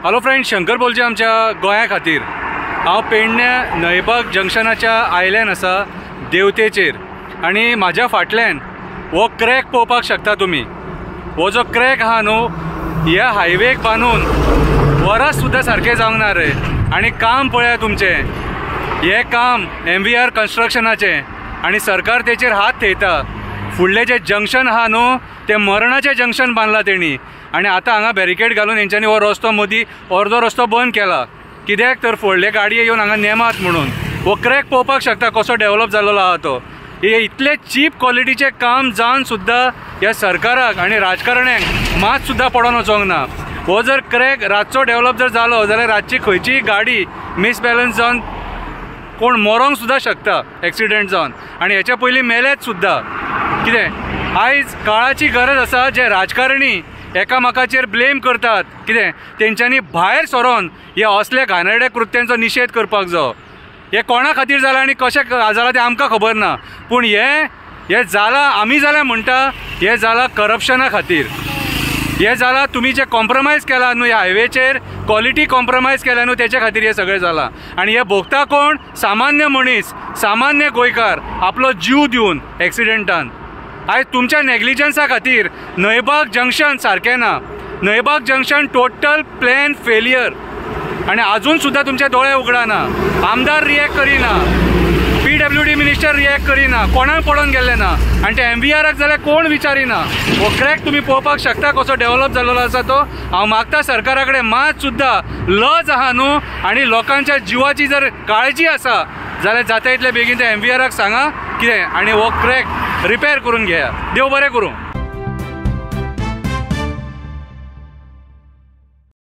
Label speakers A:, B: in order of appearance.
A: Hello friends, Shankar बोलचे आमच्या गोंया खातीर। हांव पेडण्या नयबाग जंक्शनाच्या आयल्यान आसा देवतेचेर आनी म्हाज्या फाटल्यान हो क्रॅक पळोवपाक शकता तुमी। हो जो क्रॅक आहा न्हू, ह्या हायवेक बांदून वरास सुद्दां सारकें जावंक ना रे। आनी काम पळया तुमचें, हे काम MVR कन्स्ट्रक्शनाचें आनी सरकार तेचेर हात थेयता। फुडलें जें जंक्शन आहा न्हू, तें मरणाचें जंक्शन बांदलां तेणी आनी आतां हांगा बॅरिकेड घालून हेंच्यांनी हो रस्तो मदीं अर्दो रस्तो बंद केला। कित्याक तर फुडले गाडये येवन हांगा नेमात म्हणून। हो क्रॅक पळोवपाक शकता कसो डेव्हलप जाल्लो आहा तो। हे इतले चीप क्वॉलिटीचें काम जावन सुद्दां ह्या सरकाराक आनी राजकारण्यांक मात सुद्दां पडोन वचोंक ना। हो जर क्रॅक रातचो डेव्हलप जर जालो जाल्यार रातची खंयचीय गाडी मिसबॅलन्स जावन कोण मरोंक सुद्दां शकता एक्सिडेंट जावन, आनी हेच्या पयलीं मेलेत सुद्दां। कितें आयज काळाची गरज आसा जे राजकारणी एकामेकाचेर ब्लेम करतात, कितें तेंच्यांनी भायर सरोन ह्या असल्या घाणेरड्या कृत्यांचो निशेध करपाक जाय। हे कोणा खातीर जालां आनी कशें जालां तें आमकां खबर ना, पूण हे जालां आमी जाल्यार म्हणटा हे जालां करप्शना खातीर। हे जालां तुमी जे कॉम्प्रमायज केला न्हू ह्या हायवेचेर, क्वॉलिटी कॉम्प्रमायज केल्या न्हू तेच्या खातीर हे सगळें जालां। आनी हे भोगता कोण? सामान्य मनीस, सामान्य गोंयकार आपलो जीव दिवन एक्सिडेंटान। आयज तुमच्या नेग्लिजन्सा खातीर नयबाग जंक्शन सारकें ना। नयबाग जंक्शन टोटल प्लॅन फेलियर आनी आजून सुद्दां तुमचे दोळे उगडाना। आमदार रिएक्ट करिना, PWD मिनिस्टर रिएक्ट करिना, कोणाक पडोन गेल्ले ना, आनी ते MVRाक जाल्यार कोण विचारिना। हो क्रॅक तुमी पळोवपाक शकता कसो डेव्हलप जाल्लो आसा तो। हांव मागता सरकारा कडेन मात सुद्दां लज आहा न्हू आनी लोकांच्या जिवाची जर काळजी आसा जाल्यार जाता तितले बेगीन ते MVRाक सांगा कितें, आनी हो क्रॅक रिपेर करून घेया। देव बरें करूं।